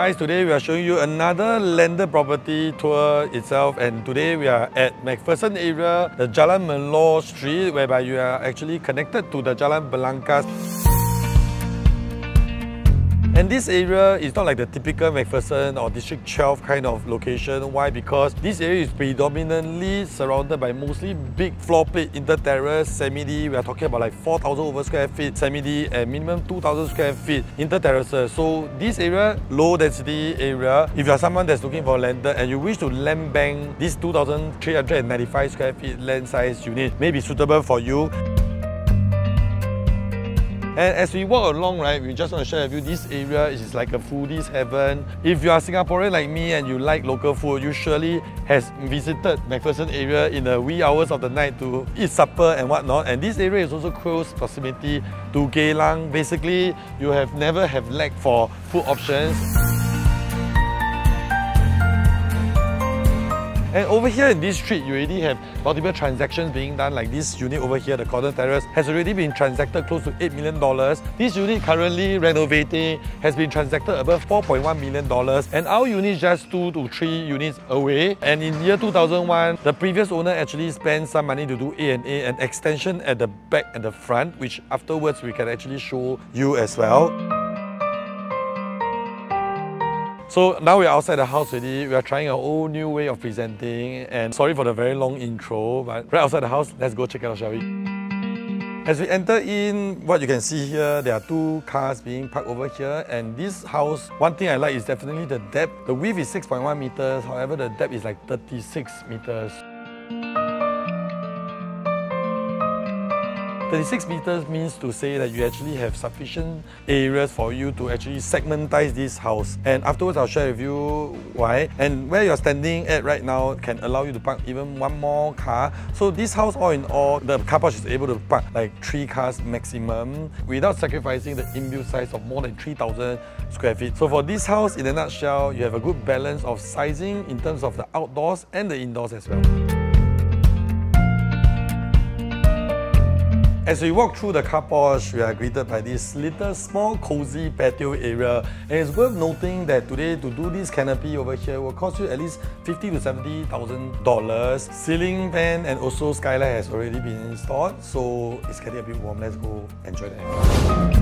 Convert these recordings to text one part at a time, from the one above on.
Guys, today we are showing you another landed property tour itself, and today we are at McPherson area, the Jalan Melor street, whereby you are actually connected to the Jalan Belangkas. And this area is not like the typical McPherson or District 12 kind of location. Why? Because this area is predominantly surrounded by mostly big floor plate Inter-Terrace, semi-D. We are talking about like 4,000 over square feet semi-D and minimum 2,000 square feet Inter-Terraces. So this area, low density area, if you are someone that's looking for a landed and you wish to land bank this 2,395 square feet land size unit, may be suitable for you. And as we walk along, right, we just want to share with you, this area is like a foodie's heaven. If you are Singaporean like me and you like local food, you surely has visited McPherson area in the wee hours of the night to eat supper and whatnot. And this area is also close proximity to Geylang. Basically, you have never have lack for food options. And over here in this street, you already have multiple transactions being done, like this unit over here, the corner terrace, has already been transacted close to $8 million. This unit currently renovating has been transacted above $4.1 million. And our unit is just 2 to 3 units away. And in year 2001, the previous owner actually spent some money to do A&A, an extension at the back and the front, which afterwards we can actually show you as well. So now we're outside the house already. We are trying a whole new way of presenting, and sorry for the very long intro, but right outside the house, let's go check it out, shall we? As we enter in, what you can see here, there are 2 cars being parked over here, and this house, one thing I like is definitely the depth. The width is 6.1 meters, however the depth is like 36 meters. 36 meters means to say that you actually have sufficient areas for you to actually segmentize this house. And afterwards, I'll share with you why. And where you're standing at right now can allow you to park even 1 more car. So this house, all in all, the car park is able to park like 3 cars maximum without sacrificing the inbuilt size of more than 3,000 square feet. So for this house, in a nutshell, you have a good balance of sizing in terms of the outdoors and the indoors as well. As we walk through the car porch, we are greeted by this little small cozy patio area, and it's worth noting that today to do this canopy over here will cost you at least $50,000 to $70,000. Ceiling fan and also skylight has already been installed, so it's getting a bit warm. Let's go enjoy the air.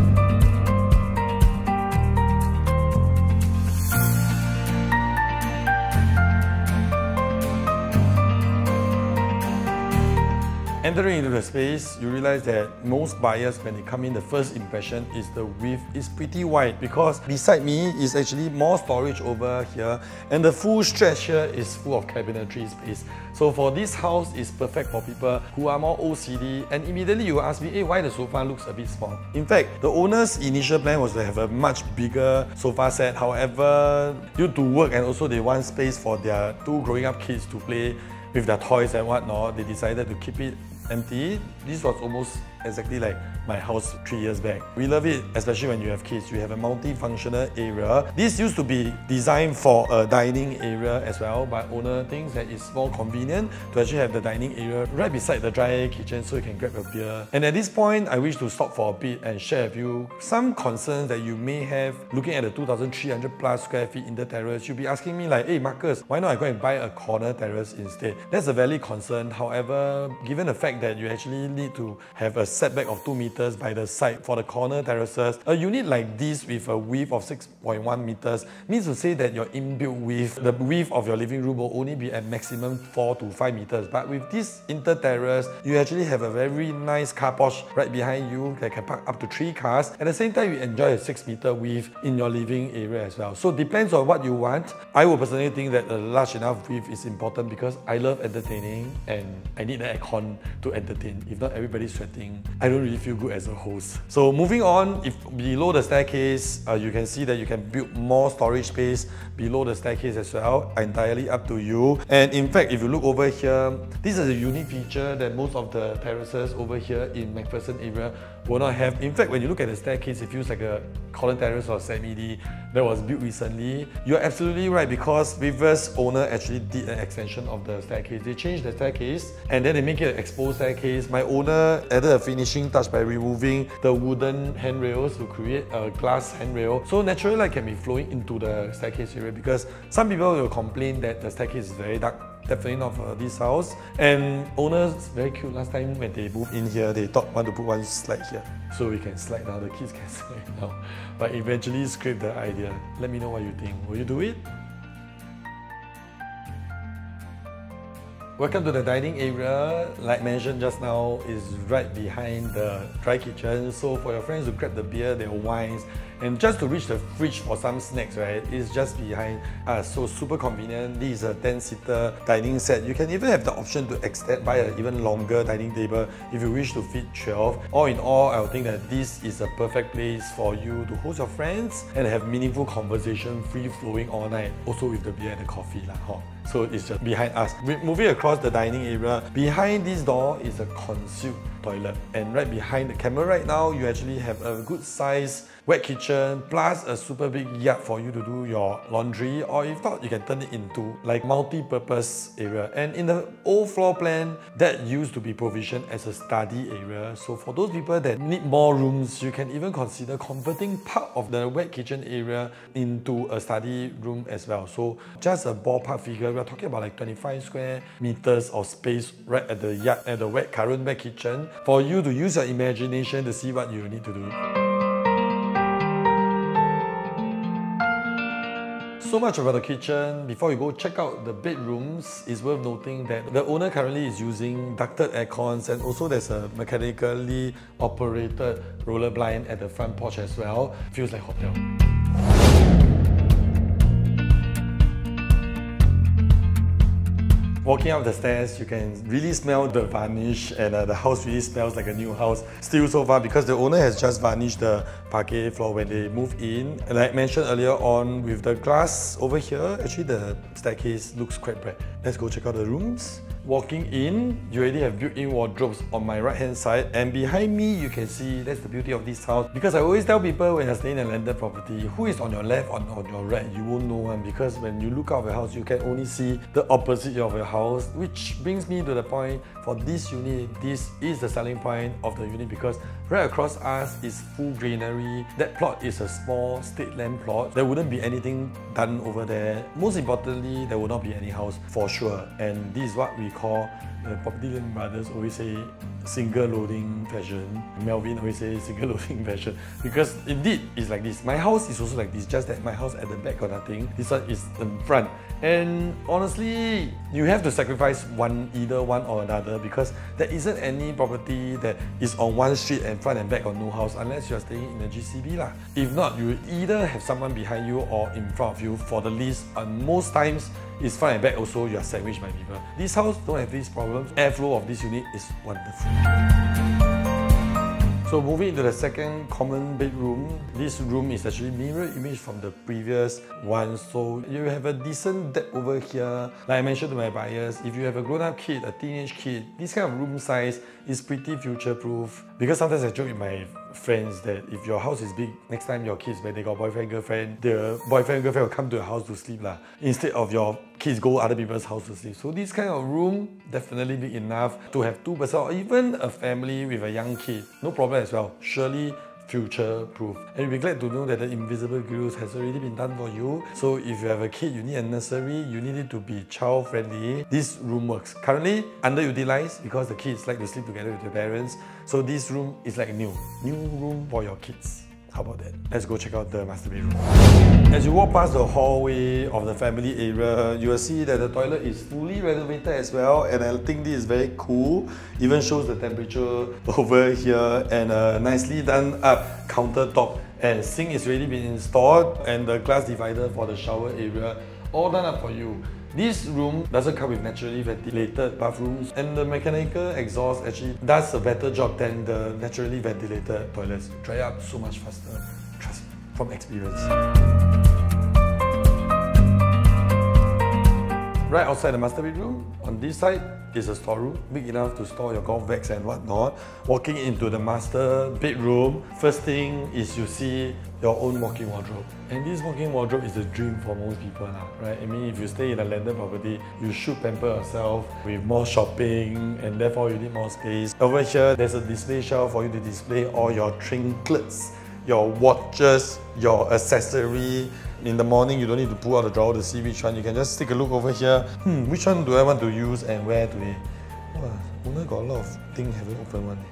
Entering into the space, you realize that most buyers, when they come in, the first impression is the width is pretty wide, because beside me is actually more storage over here, and the full stretch here is full of cabinetry space. So for this house, it's perfect for people who are more OCD, and immediately you ask me, hey, why the sofa looks a bit small? In fact, the owner's initial plan was to have a much bigger sofa set. However, due to work and also they want space for their 2 growing up kids to play with their toys and whatnot, they decided to keep it empty. This was almost exactly like my house 3 years back. We love it, especially when you have kids. You have a multi-functional area. This used to be designed for a dining area as well, but owner thinks that it's more convenient to actually have the dining area right beside the dry kitchen so you can grab a beer. And at this point, I wish to stop for a bit and share with you some concerns that you may have looking at the 2,300 plus square feet Inter-Terrace. You'll be asking me like, hey Marcus, why not I go and buy a corner terrace instead? That's a valid concern. However, given the fact that you actually need to have a setback of 2 meters by the side for the corner terraces, a unit like this with a width of 6.1 meters means to say that your inbuilt width, the width of your living room will only be at maximum 4 to 5 meters. But with this Inter-Terrace, you actually have a very nice car porch right behind you that can park up to 3 cars. At the same time, you enjoy a 6 meter width in your living area as well. So it depends on what you want. I would personally think that a large enough width is important because I love entertaining and I need the aircon to entertain. If not, everybody's sweating. I don't really feel good as a host. So moving on, if below the staircase, you can see that you can build more storage space below the staircase as well, entirely up to you. And in fact, if you look over here, this is a unique feature that most of the terraces over here in McPherson area will not have. In fact, when you look at the staircase, it feels like a Inter-Terrace or semi-D that was built recently. You're absolutely right, because previous owner actually did an extension of the staircase. They changed the staircase and then they make it an exposed staircase. My owner added a finishing touch by removing the wooden handrails to create a glass handrail. So natural light can be flowing into the staircase area, because some people will complain that the staircase is very dark. Definitely not for this house. And owners, very cute. Last time when they moved in here, they thought want to put one slide here, so we can slide down, the kids can slide down. But eventually scrape the idea. Let me know what you think. Will you do it? Welcome to the dining area. Like mentioned just now, is right behind the dry kitchen. So for your friends to grab the beer, their wines, and just to reach the fridge for some snacks, right, is just behind us. So super convenient. This is a 10-seater dining set. You can even have the option to extend by an even longer dining table if you wish to fit 12. All in all, I would think that this is a perfect place for you to host your friends and have meaningful conversation, free-flowing all night. Also with the beer and the coffee lah, huh? So it's just behind us. Moving across the dining area, behind this door is a concealed toilet, and right behind the camera right now, you actually have a good size wet kitchen plus a super big yard for you to do your laundry, or if not, you can turn it into like multi-purpose area. And in the old floor plan, that used to be provisioned as a study area. So for those people that need more rooms, you can even consider converting part of the wet kitchen area into a study room as well. So just a ballpark figure, we're talking about like 25 square meters of space right at the yard, at the current wet kitchen, for you to use your imagination to see what you need to do. So much about the kitchen. Before we go check out the bedrooms, it's worth noting that the owner currently is using ducted aircons, and also there's a mechanically operated roller blind at the front porch as well. Feels like hotel. Walking up the stairs, you can really smell the varnish, and the house really smells like a new house still so far, because the owner has just varnished the parquet floor when they moved in. And like I mentioned earlier on, with the glass over here, actually the staircase looks quite bright. Let's go check out the rooms. Walking in, you already have built-in wardrobes on my right-hand side, and behind me you can see that's the beauty of this house. Because I always tell people when you're staying in a landed property, who is on your left or on your right, you won't know one, because when you look out of your house, you can only see the opposite of your house. Which brings me to the point, for this unit, this is the selling point of the unit, because right across us is full greenery. That plot is a small state land plot. There wouldn't be anything done over there. Most importantly, there will not be any house for sure. And this is what we call, the property land brothers always say, single loading fashion. Melvin always say single loading fashion, because indeed it's like this. My house is also like this, just that my house at the back or nothing. This one is in front. And honestly, you have to sacrifice either one or another, because there isn't any property that is on one street and front and back or no house, unless you're staying in a GCB lah. If not, you either have someone behind you or in front of you for the least, and most times it's front and back also, you are sandwiched by people. This house don't have these problems. Airflow of this unit is wonderful. So moving into the second common bedroom, this room is actually mirror image from the previous one. So you have a decent depth over here. Like I mentioned to my buyers, if you have a grown-up kid, a teenage kid, this kind of room size is pretty future-proof. Because sometimes I joke with my friends that if your house is big, next time your kids, when they got boyfriend, girlfriend, the boyfriend, girlfriend will come to your house to sleep lah, instead of your kids go other people's house to sleep. So this kind of room, definitely big enough to have 2 person or even a family with a young kid. No problem as well. Surely future-proof. And you'll be glad to know that the invisible grills has already been done for you. So if you have a kid, you need a nursery, you need it to be child-friendly, this room works. Currently, underutilized because the kids like to sleep together with their parents. So this room is like new room for your kids. How about that? Let's go check out the master bedroom. As you walk past the hallway of the family area, you will see that the toilet is fully renovated as well, and I think this is very cool. Even shows the temperature over here, and a nicely done up countertop, and sink is already been installed, and the glass divider for the shower area, all done up for you. This room doesn't come with naturally ventilated bathrooms, and the mechanical exhaust actually does a better job than the naturally ventilated toilets. Dry up so much faster, trust me, from experience. Right outside the master bedroom, on this side is a storeroom, big enough to store your golf bags and whatnot. Walking into the master bedroom, first thing is you see your own walk-in wardrobe. And this walk-in wardrobe is a dream for most people, right? I mean, if you stay in a landed property, you should pamper yourself with more shopping and therefore you need more space. Over here, there's a display shelf for you to display all your trinkets, your watches, your accessory. In the morning, you don't need to pull out the drawer to see which one. You can just take a look over here. Which one do I want to use and where today? Wow, owner got a lot of things haven't opened one.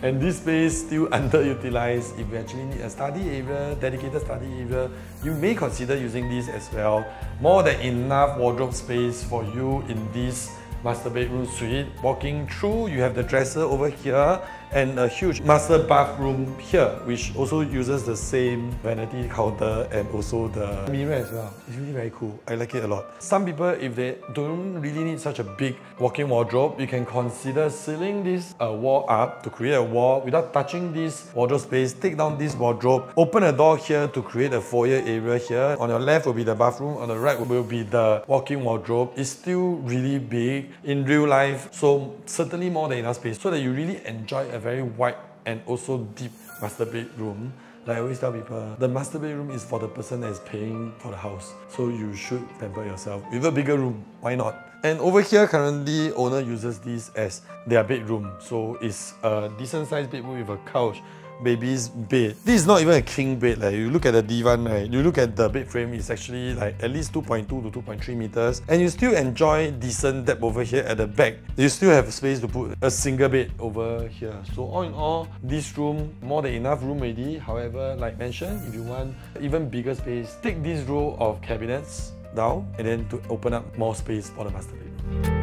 And this space still underutilized. If you actually need a study area, dedicated study area, you may consider using this as well. More than enough wardrobe space for you in this master bedroom suite. Walking through, you have the dresser over here and a huge master bathroom here, which also uses the same vanity counter and also the mirror as well. It's really very cool. I like it a lot. Some people, if they don't really need such a big walk-in wardrobe, you can consider sealing this wall up to create a wall without touching this wardrobe space. Take down this wardrobe, open a door here to create a foyer area here. On your left will be the bathroom, on the right will be the walk-in wardrobe. It's still really big in real life, so certainly more than enough space so that you really enjoy a very wide and also deep master bedroom. Like I always tell people, the master bedroom is for the person that is paying for the house. So you should pamper yourself with a bigger room. Why not? And over here, currently, owner uses this as their bedroom. So it's a decent sized bedroom with a couch, baby's bed. This is not even a king bed. Like you look at the divan, right? You look at the bed frame, it's actually like at least 2.2 to 2.3 meters. And you still enjoy decent depth over here at the back. You still have space to put a single bed over here. So all in all, this room, more than enough room already. However, like mentioned, if you want even bigger space, take this row of cabinets down and then to open up more space for the master bedroom.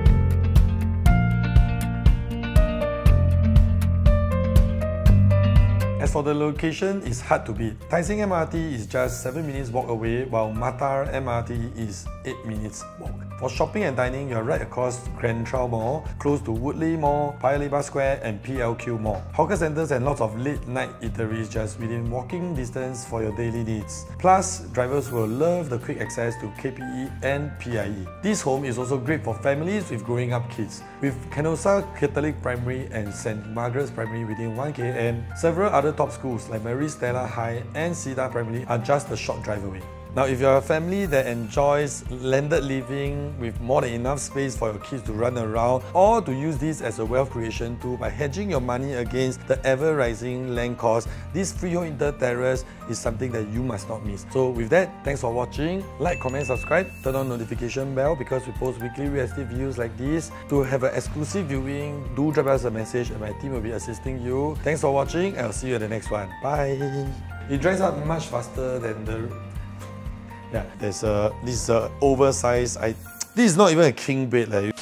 As for the location, it's hard to beat. Tai Seng MRT is just 7 minutes walk away, while Mattar MRT is 8 minutes walk. For shopping and dining, you're right across Keepitrealestatesg Mall, close to Woodleigh Mall, Paya Lebar Square and PLQ Mall. Hawker centers and lots of late night eateries just within walking distance for your daily needs. Plus, drivers will love the quick access to KPE and PIE. This home is also great for families with growing up kids. With Canossa Catholic Primary and St. Margaret's Primary within 1 km, several other top schools like Mary Stella High and Cedar Primary are just a short drive away. Now, if you're a family that enjoys landed living with more than enough space for your kids to run around, or to use this as a wealth creation tool by hedging your money against the ever-rising land cost, this freehold Inter-Terrace is something that you must not miss. So with that, thanks for watching. Like, comment, subscribe, turn on notification bell because we post weekly real estate views like this. To have an exclusive viewing, do drop us a message and my team will be assisting you. Thanks for watching, and I'll see you in the next one. Bye! It dries out much faster than the... Yeah, this is oversized. This is not even a king bed.